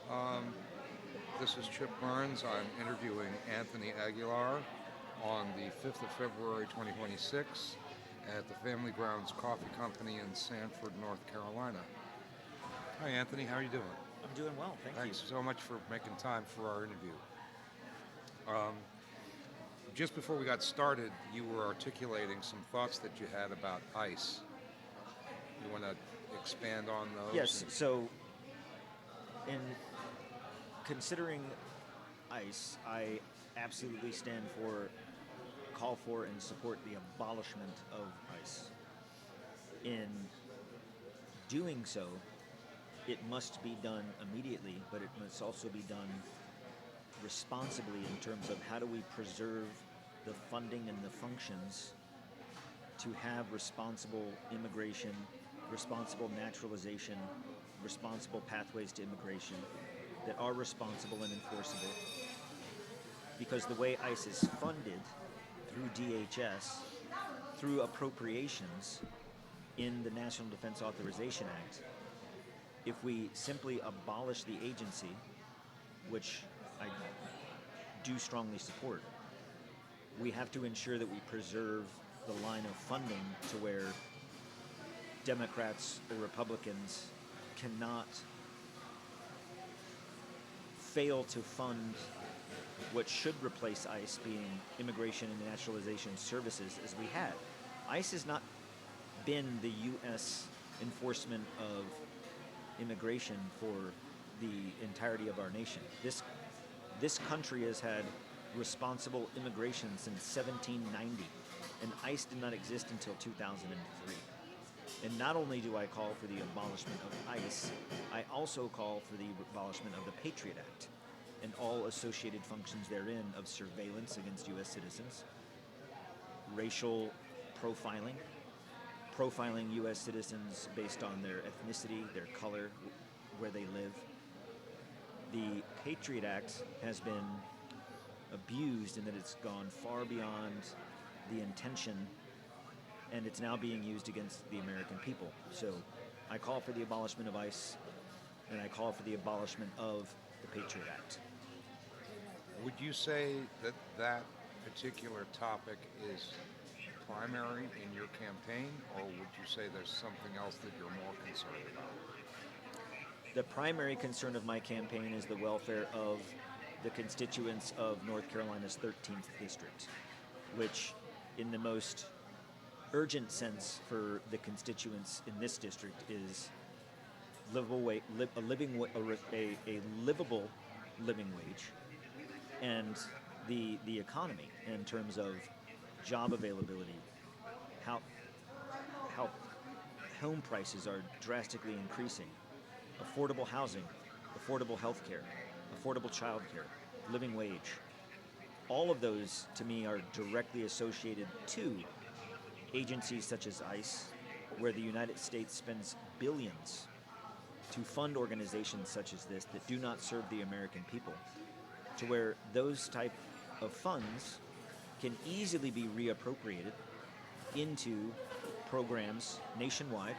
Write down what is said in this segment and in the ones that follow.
Um, this is Chip Burns. I'm interviewing Anthony Aguilar on the 5th of February 2026 at the Family Grounds Coffee Company in Sanford, North Carolina. Hi, Anthony. How are you doing? I'm doing well, thank you. Thanks so much for making time for our interview. Um, just before we got started, you were articulating some thoughts that you had about ICE. You want to expand on those? Yes, so in considering ICE, I absolutely call for, and support the abolishment of ICE. In doing so, it must be done immediately, but it must also be done responsibly in terms of how do we preserve the funding and the functions to have responsible immigration, responsible naturalization, responsible pathways to immigration that are responsible and enforceable. Because the way ICE is funded through DHS, through appropriations in the National Defense Authorization Act, if we simply abolish the agency, which I do strongly support, we have to ensure that we preserve the line of funding to where Democrats or Republicans cannot fail to fund what should replace ICE, being immigration and naturalization services, as we had. ICE has not been the U.S. enforcement of immigration for the entirety of our nation. This country has had responsible immigration since 1790, and ICE did not exist until 2003. And not only do I call for the abolishment of ICE, I also call for the abolishment of the Patriot Act and all associated functions therein of surveillance against U.S. citizens, racial profiling, profiling U.S. citizens based on their ethnicity, their color, where they live. The Patriot Act has been abused in that it's gone far beyond the intention, and it's now being used against the American people. So I call for the abolishment of ICE, and I call for the abolishment of the Patriot Act. Would you say that that particular topic is primary in your campaign, or would you say there's something else that you're more concerned about? The primary concern of my campaign is the welfare of the constituents of North Carolina's 13th district, which in the most urgent sense for the constituents in this district is a livable living wage, and the economy in terms of job availability, how home prices are drastically increasing, affordable housing, affordable health care, affordable child care, living wage. All of those, to me, are directly associated to agencies such as ICE, where the United States spends billions to fund organizations such as this that do not serve the American people, to where those type of funds can easily be reappropriated into programs nationwide,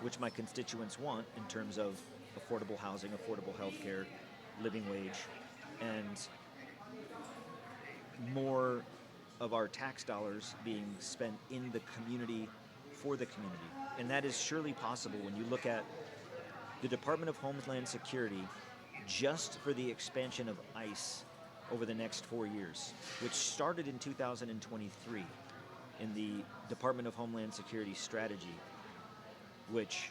which my constituents want in terms of affordable housing, affordable health care, living wage, and more of our tax dollars being spent in the community for the community. And that is surely possible when you look at the Department of Homeland Security just for the expansion of ICE over the next 4 years, which started in 2023 in the Department of Homeland Security strategy, which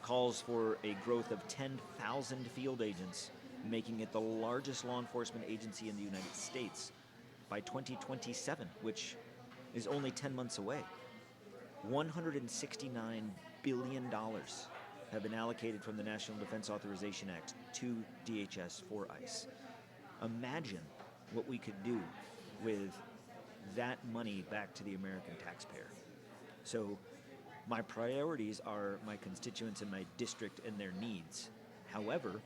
calls for a growth of 10,000 field agents, making it the largest law enforcement agency in the United States by 2027, which is only 10 months away. $169 billion have been allocated from the National Defense Authorization Act to DHS for ICE. Imagine what we could do with that money back to the American taxpayer. So my priorities are my constituents in my district and their needs. However,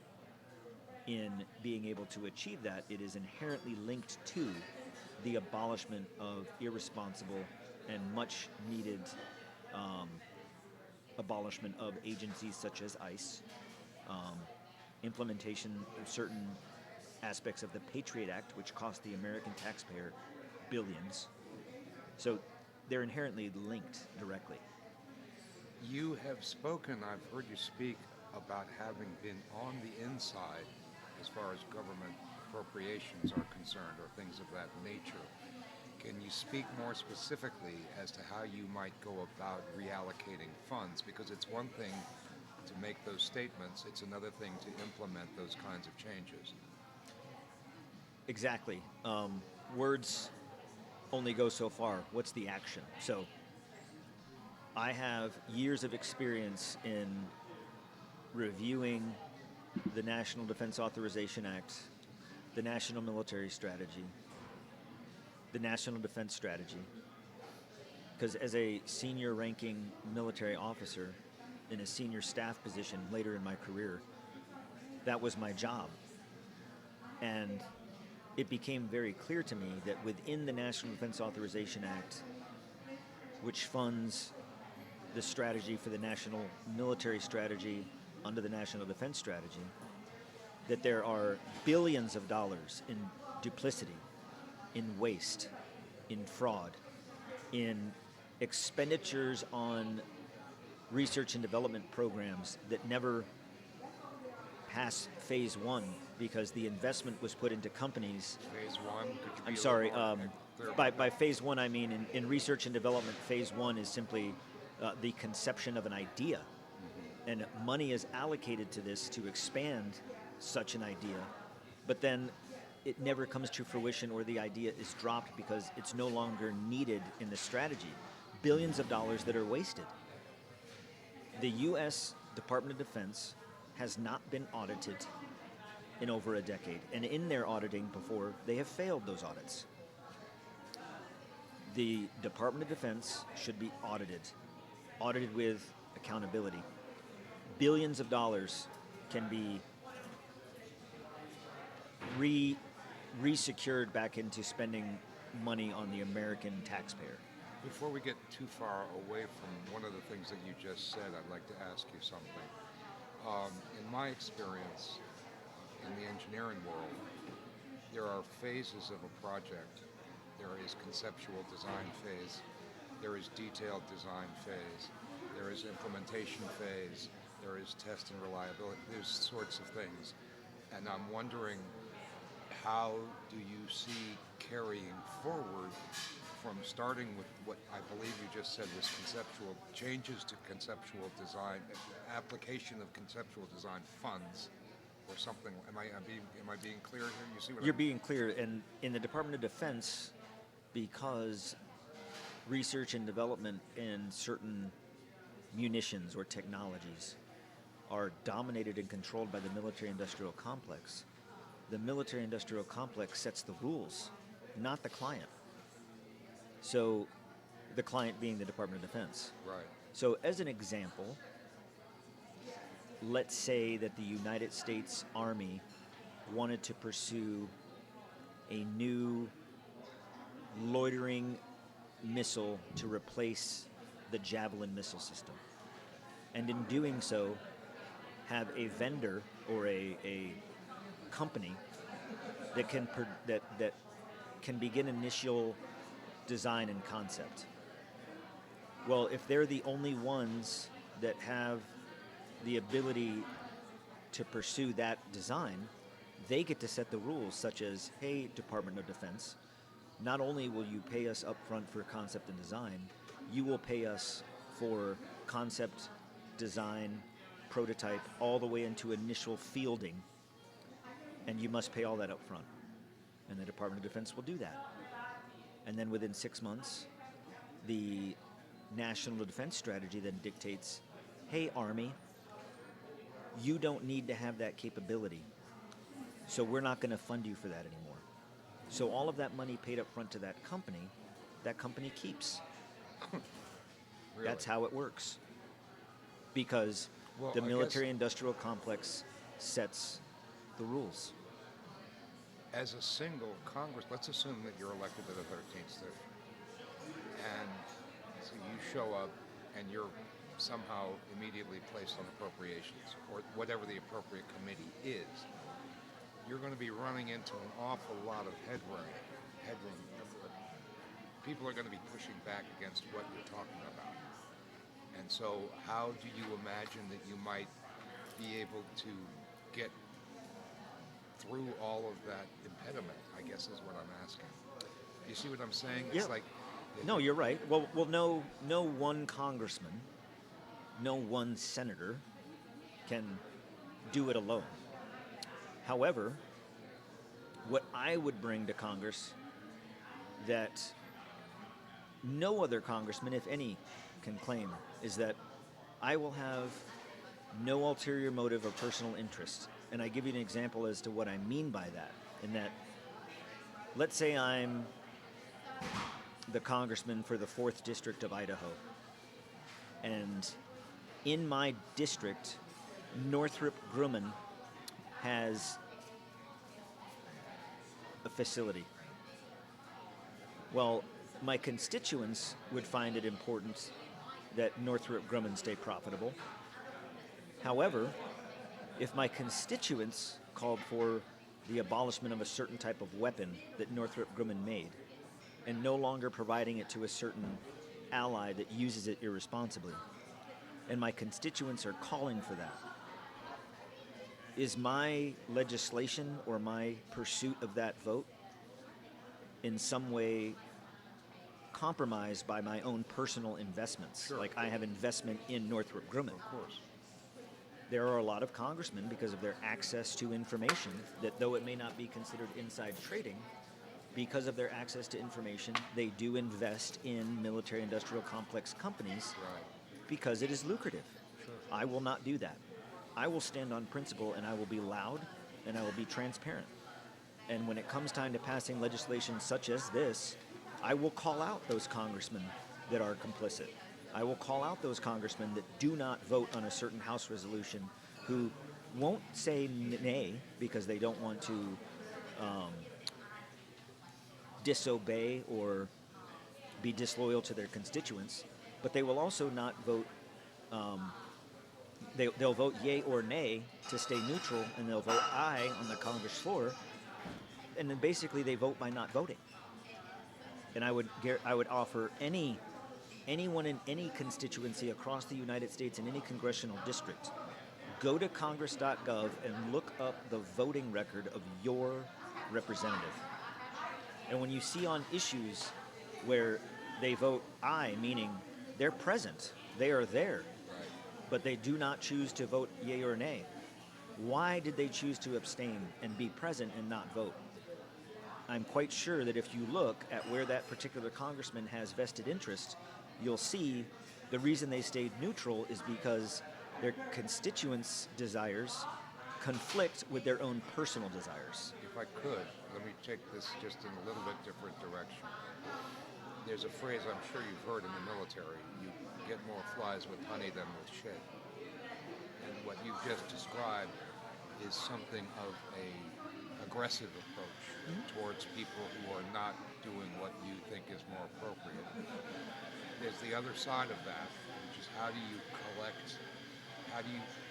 in being able to achieve that, it is inherently linked to the abolishment of irresponsible and much needed abolishment of agencies such as ICE, implementation of certain aspects of the Patriot Act, which cost the American taxpayer billions. So they're inherently linked directly. You have spoken, I've heard you speak about having been on the inside as far as government appropriations are concerned or things of that nature. Can you speak more specifically as to how you might go about reallocating funds? Because it's one thing to make those statements, it's another thing to implement those kinds of changes. Exactly. Words only go so far. What's the action? So I have years of experience in reviewing the National Defense Authorization Act, the National Military Strategy, the National Defense Strategy. Because as a senior ranking military officer in a senior staff position later in my career, that was my job. And it became very clear to me that within the National Defense Authorization Act, which funds the strategy for the National Military Strategy under the National Defense Strategy, that there are billions of dollars in duplicity, in waste, in fraud, in expenditures on research and development programs that never pass phase one because the investment was put into companies. Phase one, could you be I'm a sorry, little more clear about by that? phase one I mean in research and development, phase one is simply the conception of an idea. And money is allocated to this to expand such an idea, but then it never comes to fruition or the idea is dropped because it's no longer needed in the strategy. Billions of dollars that are wasted. The U.S. Department of Defense has not been audited in over a decade, and in their auditing before, they have failed those audits. The Department of Defense should be audited with accountability. Billions of dollars can be re-secured back into spending money on the American taxpayer. Before we get too far away from one of the things that you just said, I'd like to ask you something. In my experience in the engineering world, there are phases of a project. There is conceptual design phase, there is detailed design phase, there is implementation phase, there is test and reliability, there's sorts of things. And I'm wondering, how do you see carrying forward from starting with what I believe you just said was conceptual changes to conceptual design, application of conceptual design funds, or something? Am I being clear here? You see what You're being clear, and in the Department of Defense, because research and development in certain munitions or technologies are dominated and controlled by the military-industrial complex, the military-industrial complex sets the rules, not the client. So, the client being the Department of Defense. Right. So, as an example, let's say that the United States Army wanted to pursue a new loitering missile to replace the Javelin missile system. And in doing so, have a vendor or a company that can begin initial design and concept. Well, if they're the only ones that have the ability to pursue that design, they get to set the rules, such as, hey, Department of Defense, not only will you pay us up front for concept and design, you will pay us for concept, design, prototype, all the way into initial fielding, and you must pay all that up front. And the Department of Defense will do that. And then within 6 months, the National Defense Strategy then dictates, hey, Army, you don't need to have that capability, so we're not going to fund you for that anymore. So all of that money paid up front to that company keeps. Really? That's how it works. Because Well, the I military-industrial complex sets the rules. As a single Congress, let's assume that you're elected to the 13th state, and so you show up and you're somehow immediately placed on appropriations or whatever the appropriate committee is, you're going to be running into an awful lot of headroom. People are going to be pushing back against what you're talking about. And so how do you imagine that you might be able to get through all of that impediment, I guess is what I'm asking. You see what I'm saying? Yeah. It's like... No, you're right. Well, no one congressman, no one senator can do it alone. However, what I would bring to Congress that no other congressman, if any, can claim is that I will have no ulterior motive or personal interest. And I give you an example as to what I mean by that. In that, let's say I'm the congressman for the 4th District of Idaho. And in my district, Northrop Grumman has a facility. Well, my constituents would find it important that Northrop Grumman stay profitable. However, if my constituents called for the abolishment of a certain type of weapon that Northrop Grumman made and no longer providing it to a certain ally that uses it irresponsibly, and my constituents are calling for that, is my legislation or my pursuit of that vote in some way compromised by my own personal investments? Sure. Like I have investment in Northrop Grumman. Of course. There are a lot of congressmen, because of their access to information, that though it may not be considered inside trading, because of their access to information, they do invest in military-industrial complex companies Right. because it is lucrative. Sure. I will not do that. I will stand on principle, and I will be loud, and I will be transparent. And when it comes time to passing legislation such as this, I will call out those congressmen that are complicit. I will call out those congressmen that do not vote on a certain House resolution, who won't say nay because they don't want to disobey or be disloyal to their constituents, but they will also not vote. They'll vote yay or nay to stay neutral, and they'll vote aye on the Congress floor, and then basically they vote by not voting. And I would offer anyone in any constituency across the United States in any congressional district, go to congress.gov and look up the voting record of your representative. And when you see on issues where they vote aye, meaning they're present, they are there, Right. but they do not choose to vote yea or nay, why did they choose to abstain and be present and not vote? I'm quite sure that if you look at where that particular congressman has vested interest, you'll see the reason they stayed neutral is because their constituents' desires conflict with their own personal desires. If I could, let me take this just in a little bit different direction. There's a phrase I'm sure you've heard in the military: you get more flies with honey than with shit. And what you've just described is something of a aggressive approach towards people who are not doing what you think is more appropriate. There's the other side of that, which is how do you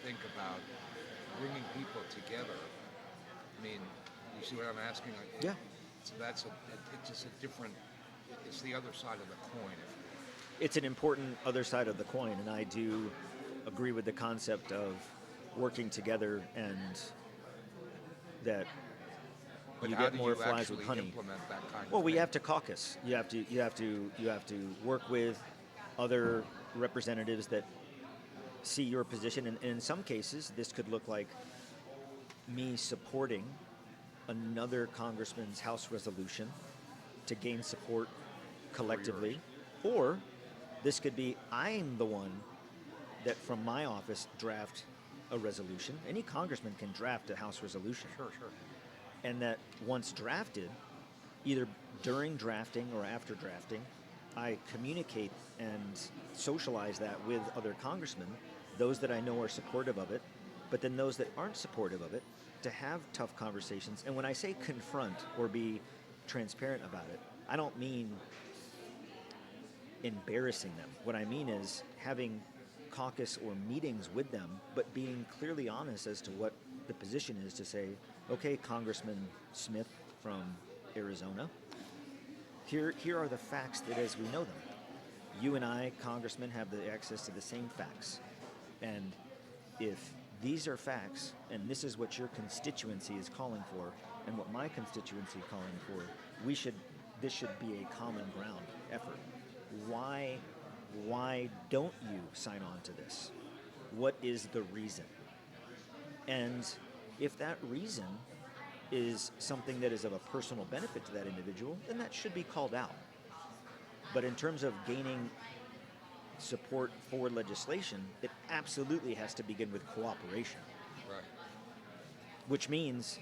think about bringing people together? I mean, you see what I'm asking? Yeah. So it's just a different, it's the other side of the coin. It's an important other side of the coin, and I do agree with the concept of working together and that But you how get do more you flies actually with honey. implement that kind of Well, we thing? have to caucus. You have to work with other representatives that see your position, and in some cases, this could look like me supporting another congressman's House resolution to gain support collectively, or this could be I'm the one that from my office draft a resolution. Any congressman can draft a House resolution. Sure. And that once drafted, either during drafting or after drafting, I communicate and socialize that with other congressmen, those that I know are supportive of it, but then those that aren't supportive of it, to have tough conversations. And when I say confront or be transparent about it, I don't mean embarrassing them. What I mean is having caucus or meetings with them, but being clearly honest as to what the position is to say, okay, Congressman Smith from Arizona, here are the facts that as we know them. You and I, Congressman, have the access to the same facts. And if these are facts, and this is what your constituency is calling for, and what my constituency is calling for, this should be a common ground effort. Why don't you sign on to this? What is the reason? And if that reason is something that is of a personal benefit to that individual, then that should be called out. But in terms of gaining support for legislation, it absolutely has to begin with cooperation. Right. Which means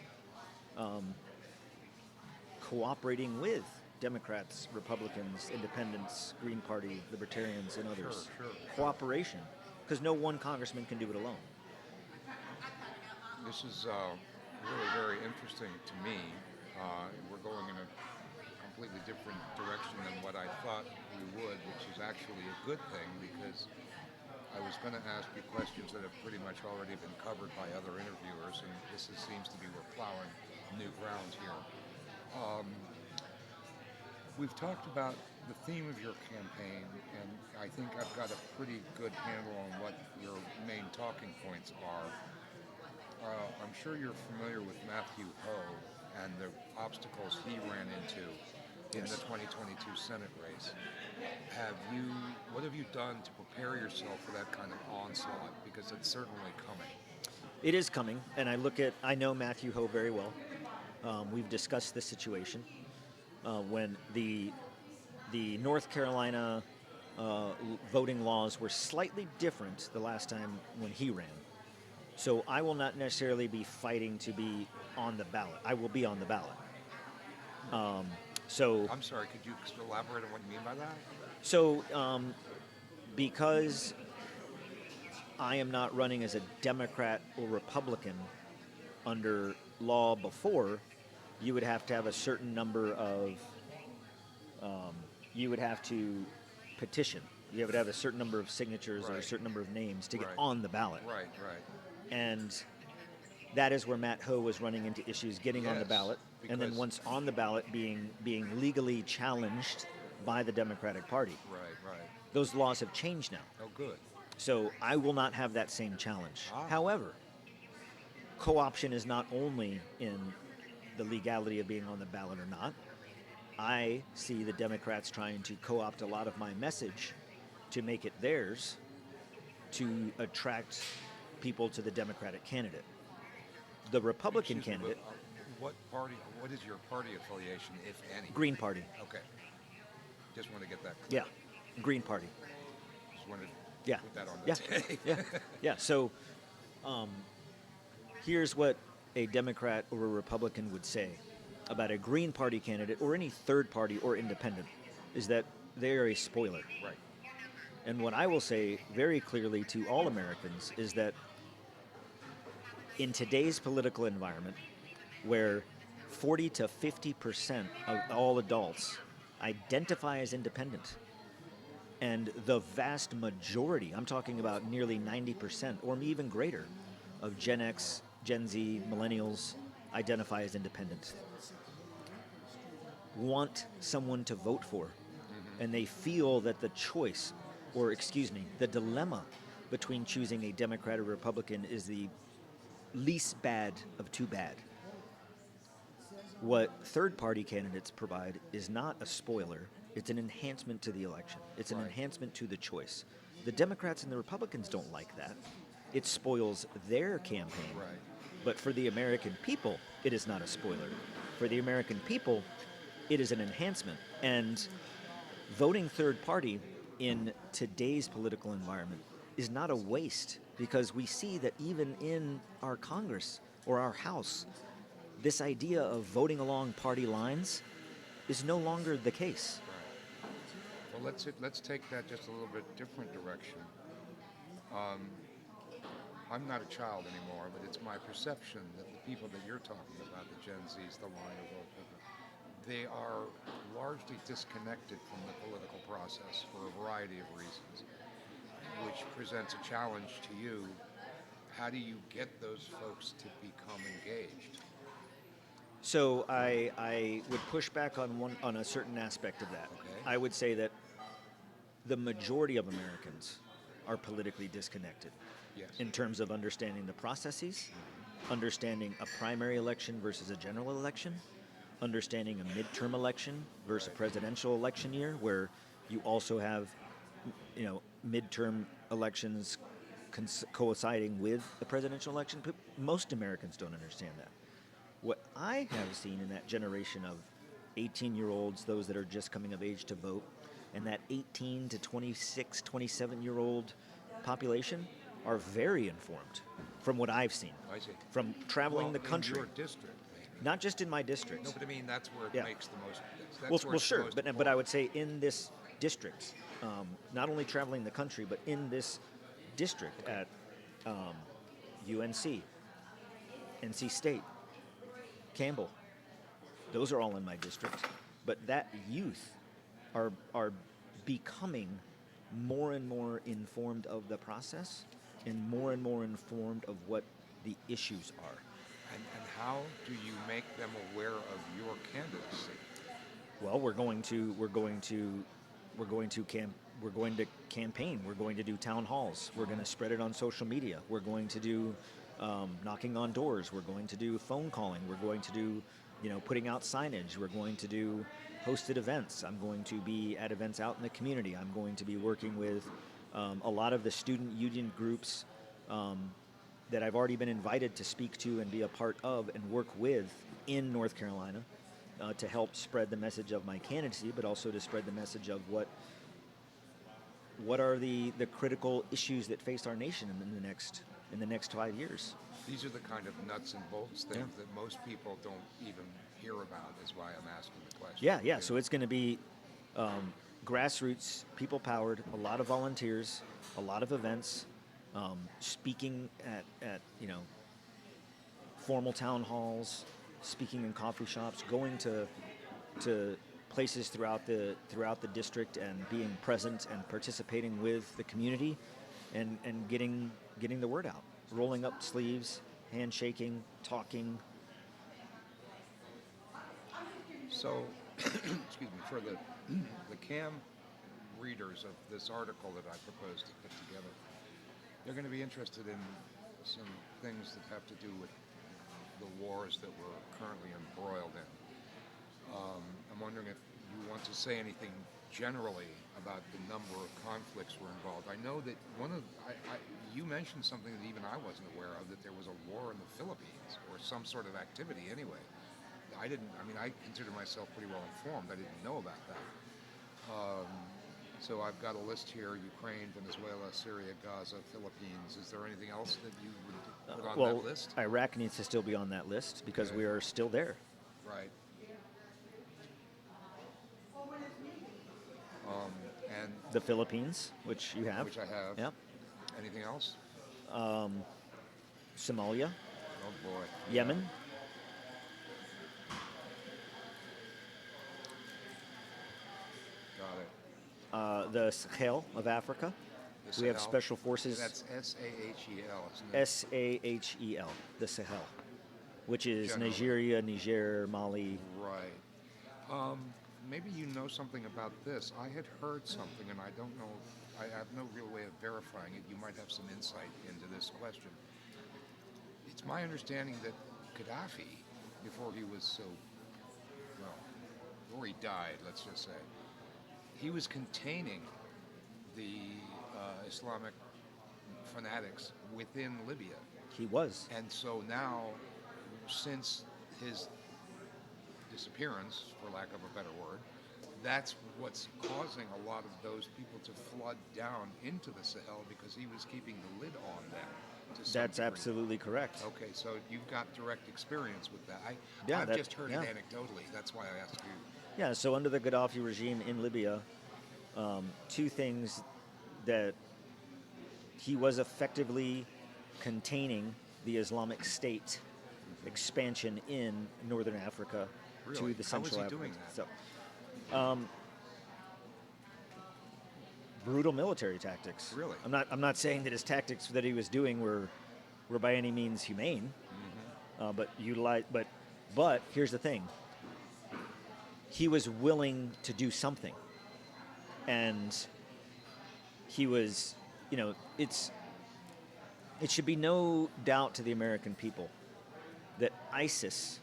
cooperating with Democrats, Republicans, Independents, Green Party, Libertarians, and others. Sure. Cooperation, because no one congressman can do it alone. This is really very interesting to me. We're going in a completely different direction than what I thought we would, which is actually a good thing, because I was going to ask you questions that have pretty much already been covered by other interviewers, and seems to be we're plowing new ground here. We've talked about the theme of your campaign, and I think I've got a pretty good handle on what your main talking points are. I'm sure you're familiar with Matthew Ho and the obstacles he ran into in the 2022 Senate race. What have you done to prepare yourself for that kind of onslaught? Because it's certainly coming. It is coming, and I know Matthew Ho very well. We've discussed this situation. When the North Carolina voting laws were slightly different the last time when he ran. So I will not necessarily be fighting to be on the ballot. I will be on the ballot. I'm sorry, could you elaborate on what you mean by that? So because I am not running as a Democrat or Republican under law before, you would have to have a certain number of, you would have to petition. You would have a certain number of signatures or a certain number of names to get on the ballot. Right. And that is where Matt Ho was running into issues getting on the ballot. And then once on the ballot, being legally challenged by the Democratic Party. Right. Those laws have changed now. Oh, good. So I will not have that same challenge. However, co-option is not only in the legality of being on the ballot or not. I see the Democrats trying to co-opt a lot of my message to make it theirs to attract people to the Democratic candidate. The Republican candidate... What is your party affiliation, if any? Green Party. Okay. Just want to get that clear. Yeah, Green Party. Just wanted to put that on the tape. Yeah. So here's what a Democrat or a Republican would say about a Green Party candidate or any third party or independent, is that they are a spoiler. Right. And what I will say very clearly to all Americans is that in today's political environment, where 40 to 50% of all adults identify as independent, and the vast majority, I'm talking about nearly 90% or even greater, of Gen X, Gen Z, millennials identify as independent, want someone to vote for, and they feel that the choice, or the dilemma between choosing a Democrat or Republican is the least bad of two bad. What third-party candidates provide is not a spoiler. It's an enhancement to the election. It's an enhancement to the choice. The Democrats and the Republicans don't like that. It spoils their campaign. Right. But for the American people, it is not a spoiler. For the American people, it is an enhancement. And voting third party in today's political environment is not a waste, because we see that even in our Congress or our House, this idea of voting along party lines is no longer the case. Right. Well, let's take that just a little bit different direction. I'm not a child anymore, but it's my perception that the people that you're talking about, the Gen Zs, the millennials, they are largely disconnected from the political process for a variety of reasons. which presents a challenge to you. How do you get those folks to become engaged? So I would push back on a certain aspect of that. Okay. I would say that the majority of Americans are politically disconnected Yes. in terms of understanding the processes, understanding a primary election versus a general election, understanding a midterm election versus a presidential election year, where you also have, midterm elections coinciding with the presidential election. Most Americans don't understand that. What I have seen in that generation of 18-year-olds, those that are just coming of age to vote, and that 18 to 26, 27-year-old population are very informed from what I've seen. I see. From traveling the country. In your district, maybe. Not just in my district. No, but I mean, that's where it Yeah. makes the most. That's Well, where well, it's the sure, most but I important. would say in this district, not only traveling the country, but in this district at UNC, NC State, Campbell, those are all in my district. But that youth are becoming more and more informed of the process and more informed of what the issues are. And how do you make them aware of your candidacy? Well, we're going to campaign. We're going to do town halls. We're going to spread it on social media. We're going to do knocking on doors. We're going to do phone calling. We're going to do, putting out signage. We're going to do hosted events. I'm going to be at events out in the community. I'm going to be working with a lot of the student union groups that I've already been invited to speak to and be a part of and work with in North Carolina to help spread the message of my candidacy, but also to spread the message of what are the critical issues that face our nation in the next 5 years. These are the kind of nuts and bolts things that most people don't even hear about, is why I'm asking the question. Yeah. So it's going to be grassroots, people-powered, a lot of volunteers, a lot of events, speaking at formal town halls, speaking in coffee shops, going to places throughout the district and being present and participating with the community and getting the word out, rolling up sleeves, handshaking, talking. So, excuse me, for the CAM readers of this article that I proposed to put together, they're going to be interested in some things that have to do with the wars that we're currently embroiled in. I'm wondering if you want to say anything generally about the number of conflicts we're involved. I know that you mentioned something that even I wasn't aware of, that there was a war in the Philippines, or some sort of activity anyway. I consider myself pretty well informed. I didn't know about that. So I've got a list here: Ukraine, Venezuela, Syria, Gaza, Philippines. Is there anything else that you would put on that list? Iraq needs to still be on that list because Okay. we are still there. Right. And The Philippines, which you have. which I have. Yep. Anything else? Somalia, Oh boy. Yemen. Got it. The Sahel of Africa. The We have Sahel. special forces. That's Sahel, isn't it? Sahel, the Sahel, which is Generally. Nigeria, Niger, Mali. Right. Maybe you know something about this. I had heard something, and I don't know. I have no real way of verifying it. You might have some insight into this question. It's my understanding that Gaddafi, before he was before he died, let's just say, he was containing the Islamic fanatics within Libya. He was. And so now, since his disappearance, for lack of a better word, that's what's causing a lot of those people to flood down into the Sahel, because he was keeping the lid on them. To some That's degree. absolutely correct. Okay, so you've got direct experience with that. Yeah, I've just heard yeah. it anecdotally. That's why I asked you. Yeah, so under the Gaddafi regime in Libya, two things that he was effectively containing the Islamic State expansion in northern Africa Really? to the How was Central he doing Africa. that? So, brutal military tactics. Really? I'm not saying that his tactics that he was doing were by any means humane, but here's the thing. He was willing to do something, and he was, it should be no doubt to the American people that ISIS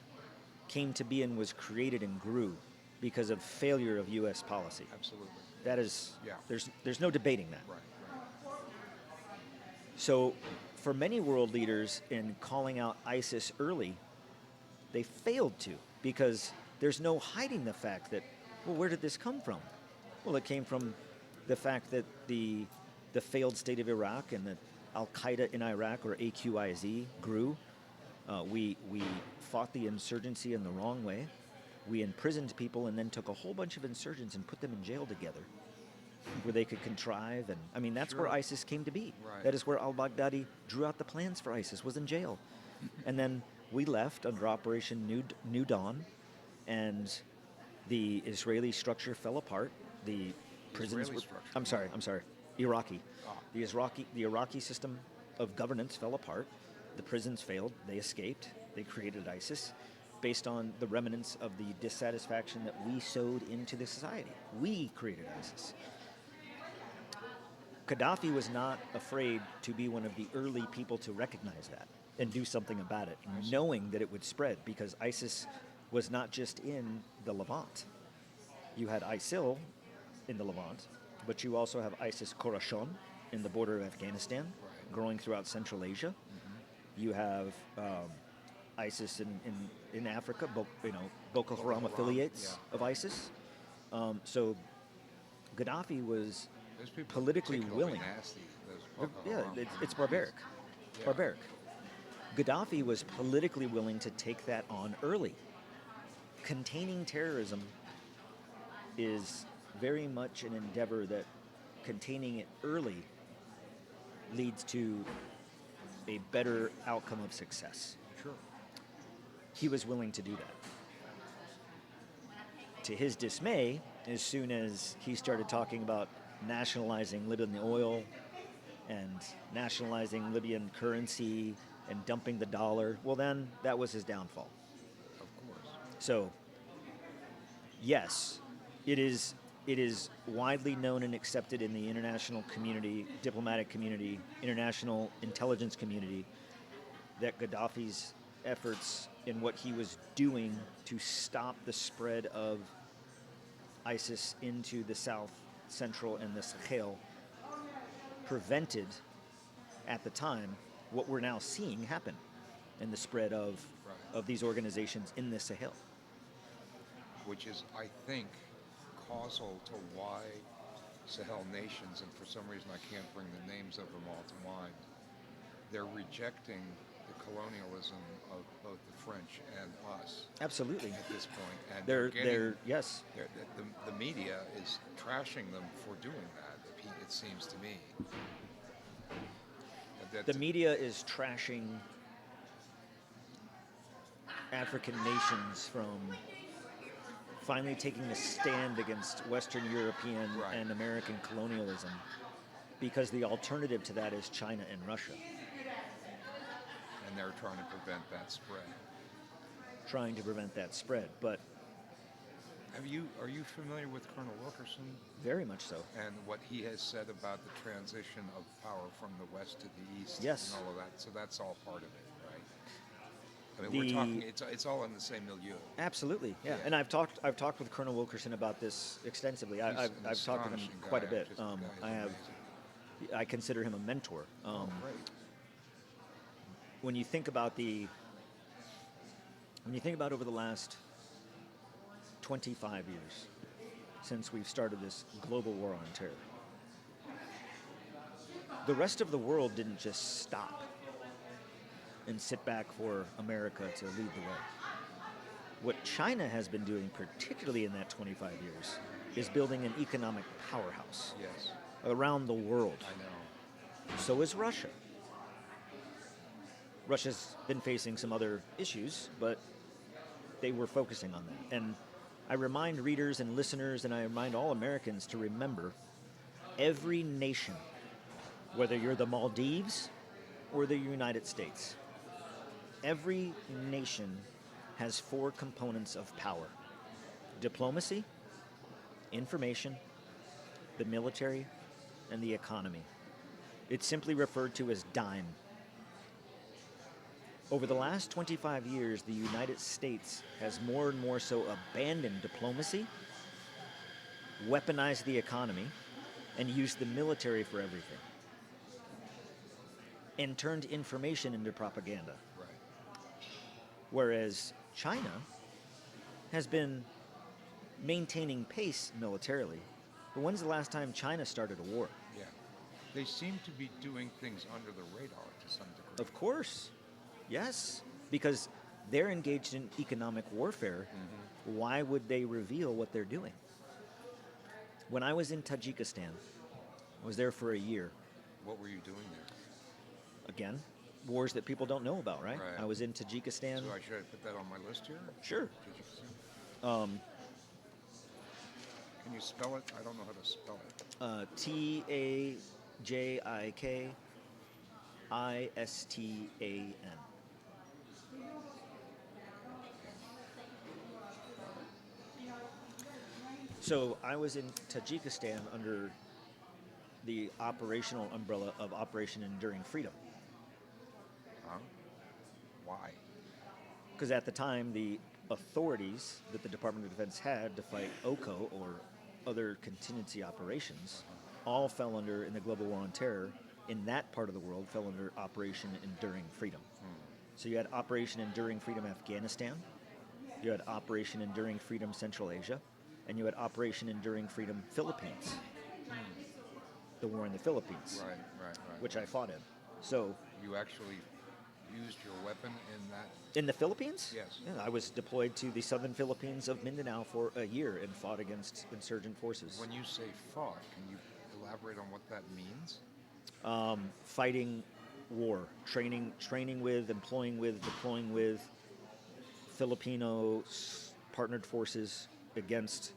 came to be and was created and grew because of failure of U.S. policy. Absolutely. That is, Yeah. there's no debating that. Right. So for many world leaders in calling out ISIS early, they failed to, because there's no hiding the fact that, well, where did this come from? Well, it came from the fact that the failed state of Iraq and that Al-Qaeda in Iraq, or AQIZ, grew. We fought the insurgency in the wrong way. We imprisoned people and then took a whole bunch of insurgents and put them in jail together, where they could contrive. And I mean, that's Sure. where ISIS came to be. Right. That is where al-Baghdadi drew out the plans for ISIS, was in jail. And then we left under Operation New Dawn, and the Israeli structure fell apart. The prisons Israeli were... structure? I'm sorry. Iraqi. Ah. The Iraqi system of governance fell apart. The prisons failed. They escaped. They created ISIS based on the remnants of the dissatisfaction that we sowed into the society. We created ISIS. Gaddafi was not afraid to be one of the early people to recognize that and do something about it, knowing that it would spread, because ISIS was not just in the Levant. You had ISIL in the Levant, but you also have ISIS Khorasan in the border of Afghanistan, Right. growing throughout Central Asia. You have ISIS in Africa, Boko Haram affiliates yeah. of ISIS. So Gaddafi was Those people are politically particularly willing. Nasty, those Boko Yeah, Haram. it's barbaric. Yeah. Barbaric. Gaddafi was politically willing to take that on early. Containing terrorism is very much an endeavor that containing it early leads to a better outcome of success. Sure. He was willing to do that. To his dismay, as soon as he started talking about nationalizing Libyan oil and nationalizing Libyan currency and dumping the dollar, well then, that was his downfall. Of course. So, yes, it is widely known and accepted in the international community, diplomatic community, international intelligence community, that Gaddafi's efforts in what he was doing to stop the spread of ISIS into the South, Central, and the Sahel prevented, at the time, what we're now seeing happen in the spread of these organizations in the Sahel. Which is, I think, causal to why Sahel nations, and for some reason I can't bring the names of them all to mind, they're rejecting the colonialism of both the French and us Absolutely. at this point. And Yes. the media is trashing them for doing that, it seems to me. The media is trashing African nations from finally taking a stand against Western European Right. and American colonialism, because the alternative to that is China and Russia, And they're trying to prevent that spread. But Are you familiar with Colonel Wilkerson very much so. and what he has said about the transition of power from the west to the east? Yes. And all of that. So that's all part of it, right? I mean, we're talking. It's all in the same milieu. Absolutely, yeah. Yeah. And I've talked with Colonel Wilkerson about this extensively. He's I've an talked to him astonishing quite a guy. bit. Just the guy is amazing. I consider him a mentor. Oh, great. When you think about over the last 25 years since we've started this global war on terror, the rest of the world didn't just stop and sit back for America to lead the way. What China has been doing, particularly in that 25 years, is building an economic powerhouse Yes, around the world. I know. So is Russia. Russia's been facing some other issues, but they were focusing on that. And I remind readers and listeners, and I remind all Americans to remember Every nation, whether you're the Maldives or the United States, every nation has four components of power: diplomacy, information, the military, and the economy. It's simply referred to as DIME. Over the last 25 years, the United States has more and more so abandoned diplomacy, weaponized the economy, and used the military for everything, and turned information into propaganda. Right. Whereas China has been maintaining pace militarily. But when's the last time China started a war? Yeah. They seem to be doing things under the radar to some degree. Of course. Yes. Because they're engaged in economic warfare. Mm-hmm. Why would they reveal what they're doing? When I was in Tajikistan, I was there for a year. What were you doing there? Again, wars that people don't know about, right? Right. I was in Tajikistan. So I should put that on my list here? Sure. Tajikistan. Can you spell it? I don't know how to spell it. Tajikistan. So I was in Tajikistan under the operational umbrella of Operation Enduring Freedom. Huh? Why? Because at the time, the authorities that the Department of Defense had to fight OCO, or other contingency operations, all fell under, in the global war on terror, in that part of the world, fell under Operation Enduring Freedom. So you had Operation Enduring Freedom Afghanistan, you had Operation Enduring Freedom Central Asia, and you had Operation Enduring Freedom Philippines. The war in the Philippines, Right. which I fought in. So You actually used your weapon in that? in the Philippines? Yes. Yeah, I was deployed to the southern Philippines of Mindanao for a year and fought against insurgent forces. When you say fought, can you elaborate on what that means? Fighting war, training with, employing with, deploying with Filipino partnered forces against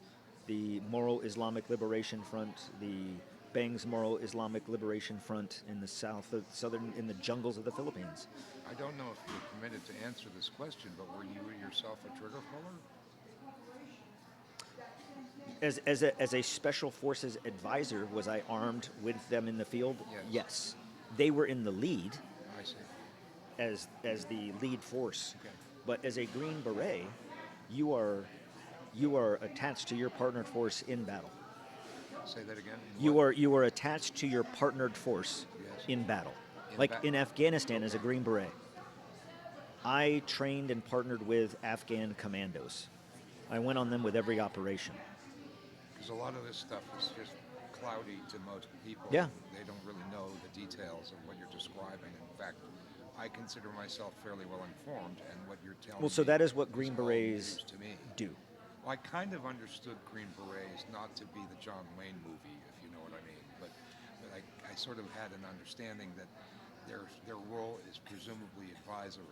the Moro Islamic Liberation Front, the Bang's Moro Islamic Liberation Front in the in the jungles of the Philippines. I don't know if you're permitted to answer this question, but were you yourself a trigger puller? As a special forces advisor, was I armed with them in the field? Yes. They were in the lead I see. as the lead force. Okay. But as a Green Beret, you are attached to your partnered force in battle. Say that again. You are attached to your partnered force Yes. in battle. In In Afghanistan as a Green Beret, I trained and partnered with Afghan commandos. I went on them with every operation. Because a lot of this stuff is just cloudy to most people. Yeah. They don't really know the details of what you're describing. In fact, I consider myself fairly well informed, and what you're telling Well, so me that is what Green all Berets news to me. do. Well, I kind of understood Green Berets not to be the John Wayne movie, if you know what I mean, but I sort of had an understanding that their role is presumably advisory.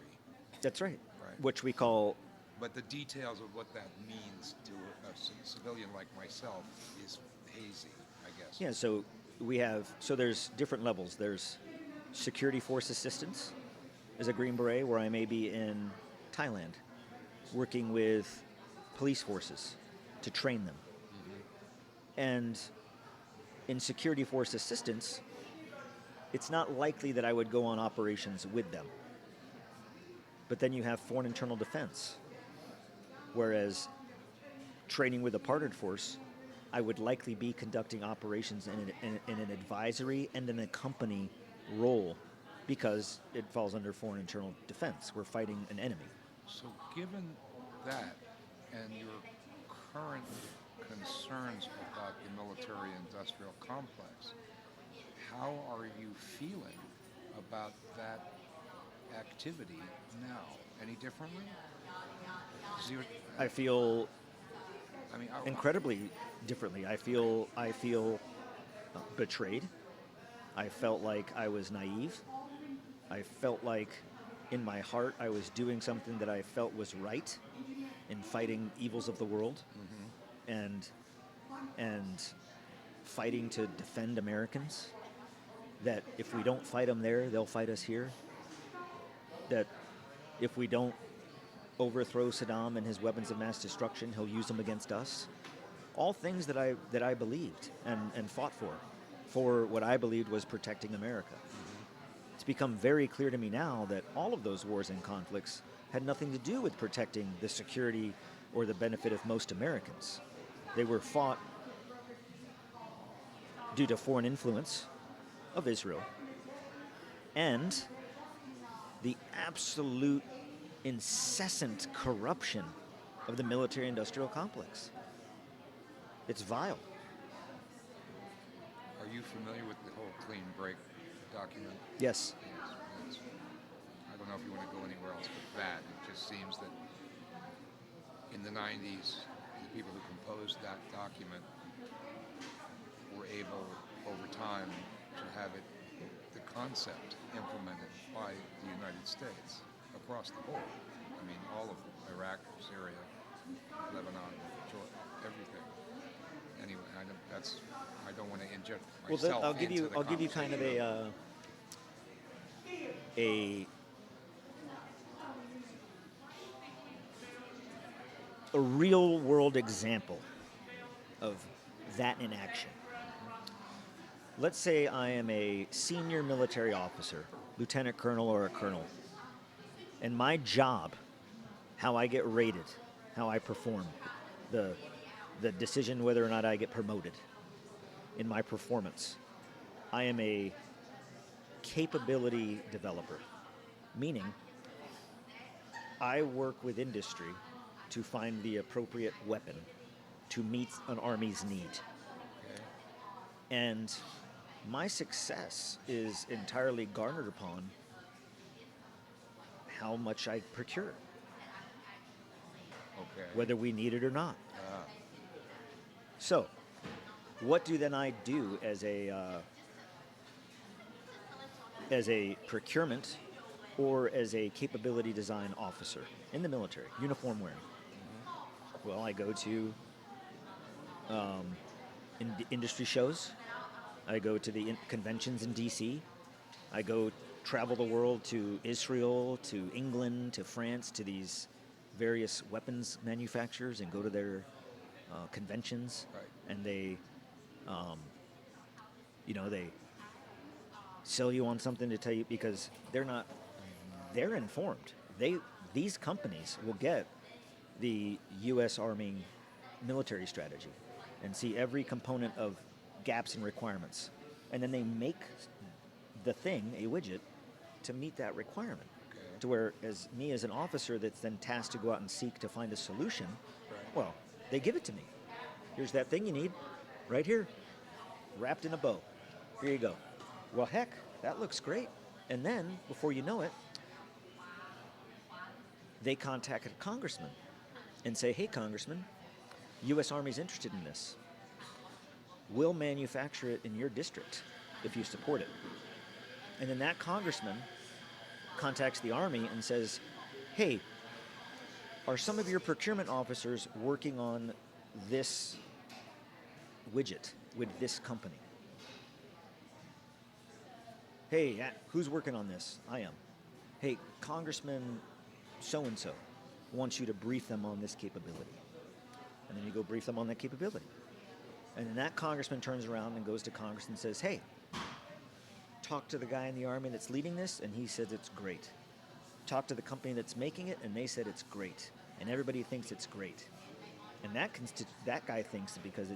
That's right. Right. Which we call But the details of what that means to a civilian like myself is hazy, I guess. Yeah, so there's different levels. There's security force assistance as a Green Beret, where I may be in Thailand working with police forces to train them. And in security force assistance, it's not likely that I would go on operations with them. But then you have foreign internal defense, whereas training with a partnered force, I would likely be conducting operations in an advisory and in a company role, because it falls under foreign internal defense. We're fighting an enemy. So given that and your current concerns about the military-industrial complex, how are you feeling about that activity now? Any differently? 'Cause I feel I mean, incredibly differently. I feel betrayed. I felt like I was naive. I felt like in my heart I was doing something that I felt was right in fighting evils of the world. And fighting to defend Americans, that if we don't fight them there, they'll fight us here, that if we don't overthrow Saddam and his weapons of mass destruction, he'll use them against us. All things that I believed and fought for what I believed was protecting America. It's become very clear to me now that all of those wars and conflicts had nothing to do with protecting the security or the benefit of most Americans. They were fought due to foreign influence of Israel and the absolute incessant corruption of the military-industrial complex. It's vile. Are you familiar with the whole Clean Break document? Yes. Yes. I don't know if you want to go anywhere else but that. It just seems that in the 90s, the people who composed that document were able, over time, to have it, the concept implemented by the United States across the board. I mean, all of Iraq, Syria, Lebanon, Jordan, everything. Anyway, I don't want to inject myself I'll give you kind of a real world example of that in action. Let's say I am a senior military officer, lieutenant colonel or a colonel, and my job, how I get rated, how I perform, the decision whether or not I get promoted in my performance. I am a capability developer, meaning I work with industry to find the appropriate weapon to meet an army's need. Okay. And my success is entirely garnered upon how much I procure, Okay. whether we need it or not. Ah. So, what do then I do as a procurement or as a capability design officer in the military, uniform wearing? Well, I go to industry shows. I go to the conventions in D.C. I go travel the world to Israel, to England, to France, to these various weapons manufacturers and go to their conventions. Right. And they, they sell you on something to tell you because they're informed. These companies will get the U.S. Army military strategy and see every component of gaps and requirements. And then they make the thing, a widget, to meet that requirement. Okay. To where, as me as an officer that's then tasked to go out and seek to find a solution, Right. well, they give it to me. Here's that thing you need, right here, wrapped in a bow. Here you go. Well, heck, that looks great. And then, before you know it, they contact a congressman and say, hey, congressman, U.S. Army's interested in this. We'll manufacture it in your district if you support it. And then that congressman contacts the Army and says, hey, are some of your procurement officers working on this widget with this company? Hey, who's working on this? I am. Hey, Congressman so-and-so wants you to brief them on this capability. And then you go brief them on that capability. And then that congressman turns around and goes to Congress and says, hey, talk to the guy in the Army that's leading this, and he says it's great. Talk to the company that's making it, and they said it's great. And everybody thinks it's great. And that guy thinks because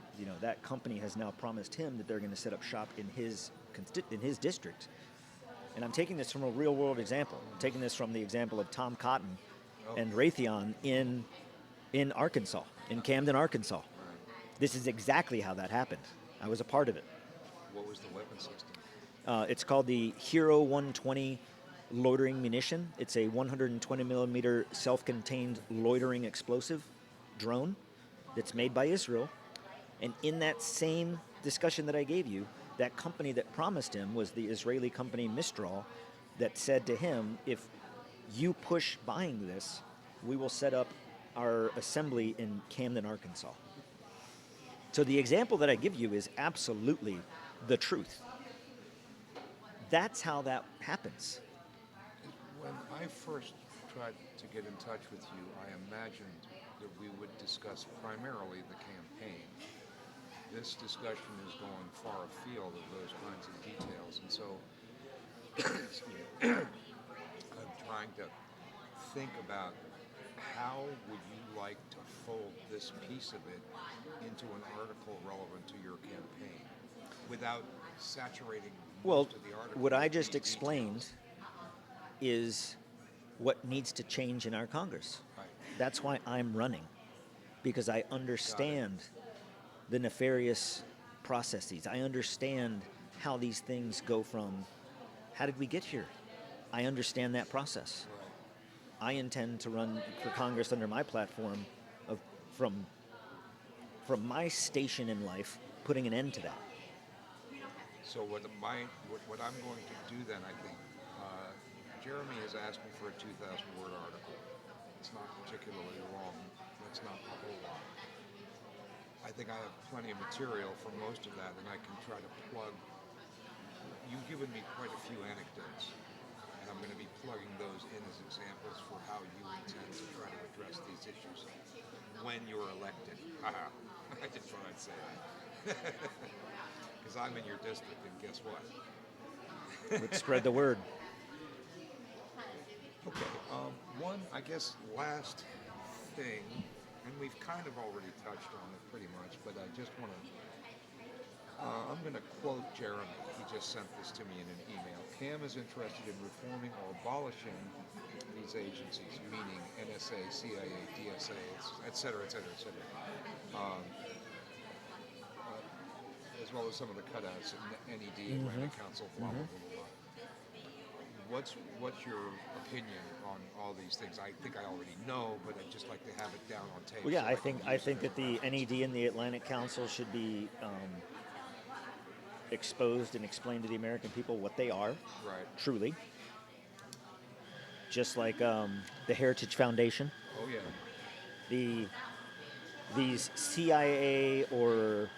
that company has now promised him that they're going to set up shop in his district. And I'm taking this from a real world example. I'm taking this from the example of Tom Cotton and Raytheon in Arkansas, in Camden, Arkansas. Right. This is exactly how that happened. I was a part of it. What was the weapon system? It's called the Hero 120 loitering munition. It's a 120 millimeter self-contained loitering explosive drone that's made by Israel. And in that same discussion that I gave you, that company that promised him was the Israeli company Mistral that said to him, if you push buying this, we will set up our assembly in Camden, Arkansas. So the example that I give you is absolutely the truth. That's how that happens. When I first tried to get in touch with you, I imagined that we would discuss primarily the campaign. This discussion is going far afield of those kinds of details, and so excuse me, I'm trying to think about how would you like to fold this piece of it into an article relevant to your campaign without saturating Well, most of the article. what I with just these explained details. is what needs to change in our Congress. Right. That's why I'm running, because I understand the nefarious processes. I understand how these things go from, how did we get here? I understand that process. Right. I intend to run for Congress under my platform of from my station in life, putting an end to that. So what I'm going to do then, I think, Jeremy has asked me for a 2,000 word article. It's not particularly long. That's not a whole lot. I think I have plenty of material for most of that, and I can try to plug. You've given me quite a few anecdotes, and I'm going to be plugging those in as examples for how you intend to try to address these issues when you're elected. Haha. I just thought I'd say that. Because I'm in your district, and guess what? Let's spread the word. Okay, one, I guess, last thing, and we've kind of already touched on it pretty much, but I just want to, I'm going to quote Jeremy. He just sent this to me in an email. Cam is interested in reforming or abolishing these agencies, meaning NSA, CIA, DSA, et cetera, et cetera, et cetera. As well as some of the cutouts, NED, Atlantic Council, blah, blah, blah, blah. What's your opinion on all these things? I think I already know, but I'd just like to have it down on tape. Well, yeah, so I think that the NED and the Atlantic Council should be exposed and explained to the American people what they are, Right. truly. Just like the Heritage Foundation, Oh yeah. these CIA or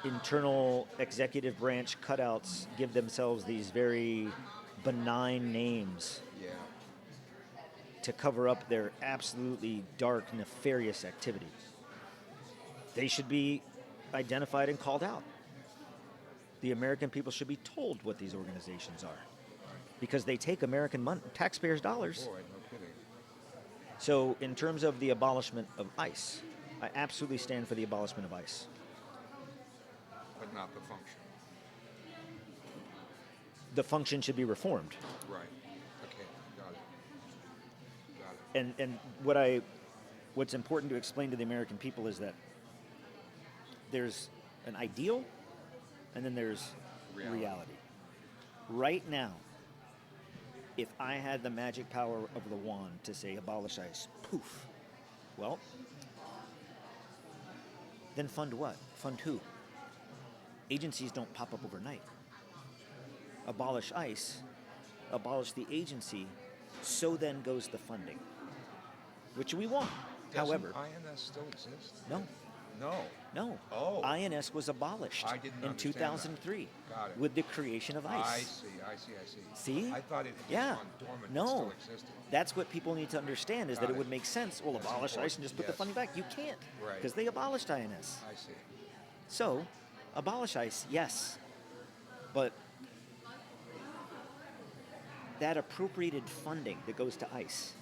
internal executive branch cutouts give themselves these very benign names Yeah. to cover up their absolutely dark, nefarious activity. They should be identified and called out. The American people should be told what these organizations are, because they take American money, taxpayers' dollars. Boy, no kidding. So in terms of the abolishment of ICE, I absolutely stand for the abolishment of ICE. But not the function. The function should be reformed. Right. Okay. Got it. Got it. And what's important to explain to the American people is that there's an ideal and then there's reality. Right now, if I had the magic power of the wand to say abolish ICE, poof, well, then fund what? Fund who? Agencies don't pop up overnight. Abolish ICE, abolish the agency, so then goes the funding, which we want. However, INS still exist? no, No. Oh. INS was abolished I didn't in understand 2003 that. Got it. with the creation of ICE. I see. See? I thought it had Yeah. gone dormant. It No. still existed. That's what people need to understand, is Got that it it. would make sense. Well, That's abolish ICE and important. just put the Yes. funding back. You can't, Right. because they abolished INS. I see. So, abolish ICE, yes, but that appropriated funding that goes to ICE,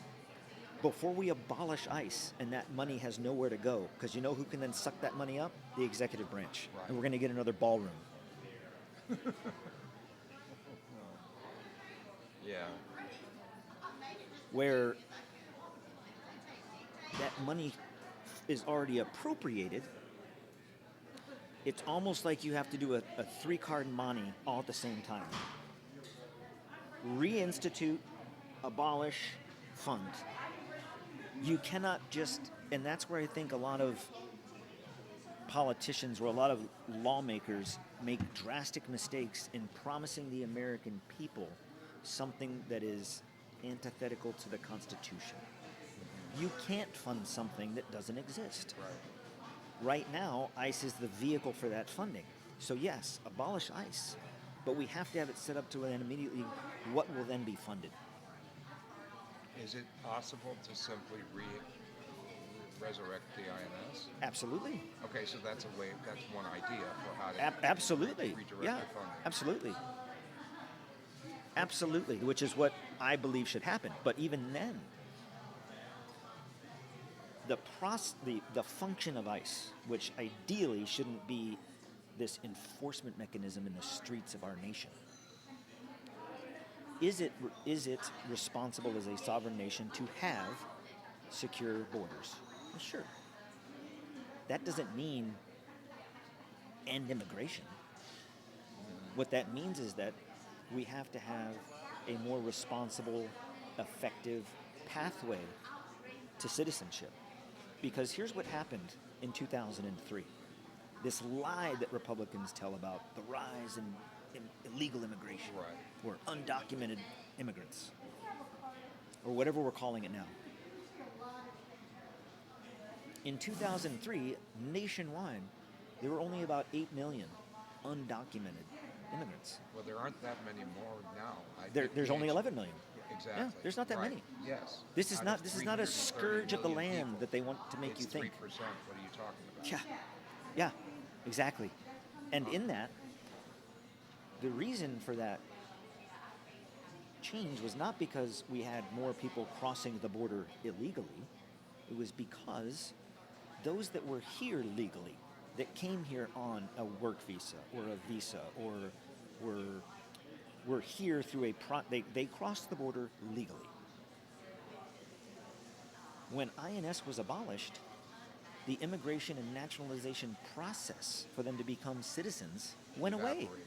before we abolish ICE and that money has nowhere to go, because you know who can then suck that money up? The executive branch. Right. And we're going to get another ballroom. Yeah. Where that money is already appropriated. It's almost like you have to do a three-card Monte all at the same time. Reinstitute, abolish, fund. You cannot just, and that's where I think a lot of politicians or a lot of lawmakers make drastic mistakes in promising the American people something that is antithetical to the Constitution. You can't fund something that doesn't exist. Right. Right now, ICE is the vehicle for that funding. So yes, abolish ICE, but we have to have it set up to then immediately what will then be funded. Is it possible to simply resurrect the INS? Absolutely. Okay, so that's a way. That's one idea for how to Absolutely. redirect Yeah, the funding. absolutely. Absolutely, which is what I believe should happen. But even then, the function of ICE, which ideally shouldn't be this enforcement mechanism in the streets of our nation, is it responsible as a sovereign nation to have secure borders? Well, sure. That doesn't mean end immigration. What that means is that we have to have a more responsible, effective pathway to citizenship. Because here's what happened in 2003. This lie that Republicans tell about the rise in illegal immigration, Right. or undocumented immigrants, or whatever we're calling it now. In 2003, nationwide, there were only about 8 million undocumented immigrants. Well, there aren't that many more now. There's only 11 million. Exactly. Yeah, there's not that Right. many. Yes. This is Out not of this is not a 330 scourge of the million land people, that they want to make you it's think. 3%. What are you talking about? Yeah, yeah, exactly. And in that, the reason for that change was not because we had more people crossing the border illegally. It was because those that were here legally, that came here on a work visa or a visa, or were here through they crossed the border legally. When INS was abolished, the immigration and naturalization process for them to become citizens went away. Evaporated.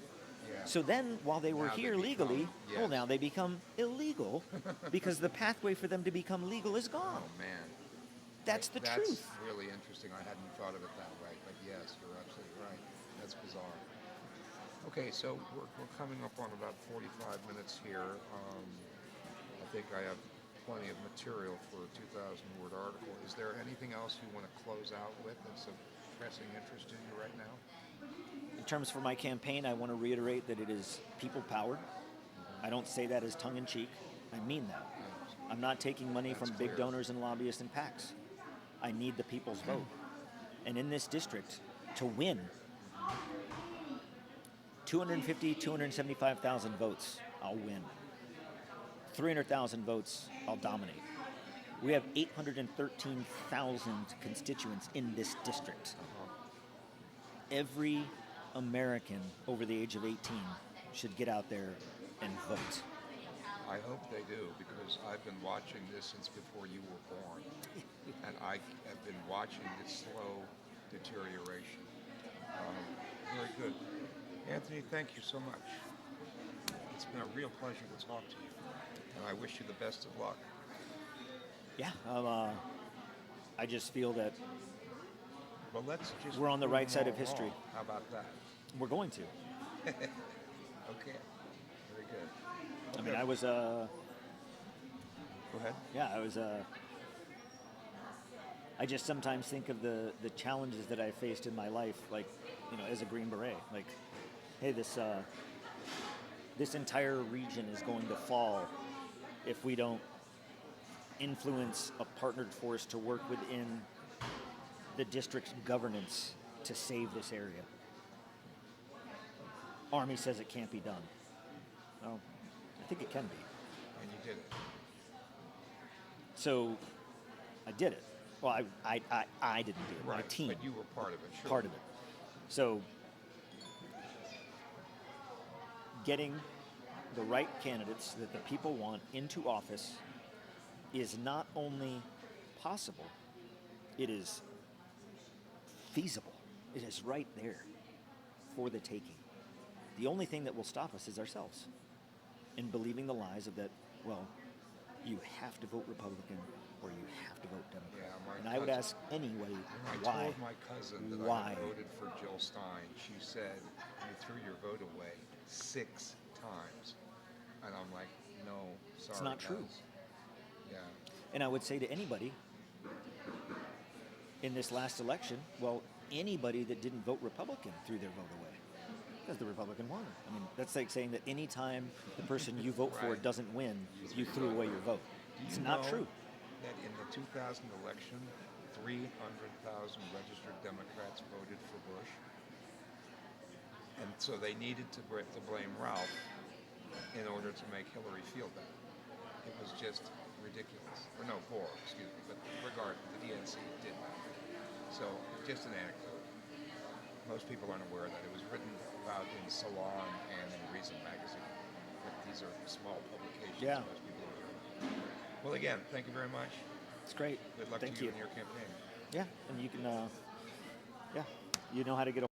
Yeah. So then, while they were Now they here become- legally, well, yes. now they become illegal because the pathway for them to become legal is gone. Oh man. That's the That's truth. really interesting. I hadn't thought of it that way, but yes, you're absolutely right. That's bizarre. Okay, so we're coming up on about 45 minutes here. I think I have plenty of material for a 2,000-word article. Is there anything else you want to close out with that's of pressing interest to you right now? In terms for my campaign, I want to reiterate that it is people powered. I don't say that as tongue in cheek. I mean that. I'm not taking money That's from big clear. donors and lobbyists and PACs. I need the people's vote. And in this district, to win, 275,000 votes, I'll win. 300,000 votes, I'll dominate. We have 813,000 constituents in this district. Every American over the age of 18 should get out there and vote. I hope they do, because I've been watching this since before you were born. And I have been watching its slow deterioration. Very good. Anthony, thank you so much. It's been a real pleasure to talk to you. And I wish you the best of luck. Yeah, I just feel that Well, let's just we're on the prove right them side of all history. wrong. How about that? We're going to. Okay. Very good. I mean, I was, Go ahead. yeah, I just sometimes think of the challenges that I faced in my life, like, as a Green Beret. Like, hey, this entire region is going to fall if we don't influence a partnered force to work within the district's governance to save this area. Army says it can't be done. Well, I think it can be. And you did it. So I did it. Well, I didn't do it. My Right. team. But you were part of it, sure. Part of it. So getting the right candidates that the people want into office is not only possible, it is feasible. It is right there for the taking. The only thing that will stop us is ourselves in believing the lies of that, well, you have to vote Republican or you have to vote Democrat. Yeah, my And I would cousin- ask anybody I why. told my cousin that I Why? had voted for Jill Stein. She said, you threw your vote away 6 times. And I'm like, no, sorry. not true. guys." Yeah. And I would say to anybody, in this last election, well, anybody that didn't vote Republican threw their vote away because the Republican won. I mean, that's like saying that any time the person you vote for Right. doesn't win, you threw away your vote. It's not true. That in the 2000 election, 300,000 registered Democrats voted for Bush. And so they needed to blame Ralph in order to make Hillary feel better. It was just ridiculous. Or no, Gore, excuse me. But regardless, the DNC did that. So, just an anecdote. Most people aren't aware that it was written about in Salon and in Reason magazine. But these are small publications. Yeah. Most people don't know. Well, again, thank you very much. It's great. Good luck Thank to you you. in your campaign. Yeah, and you can, you know how to get a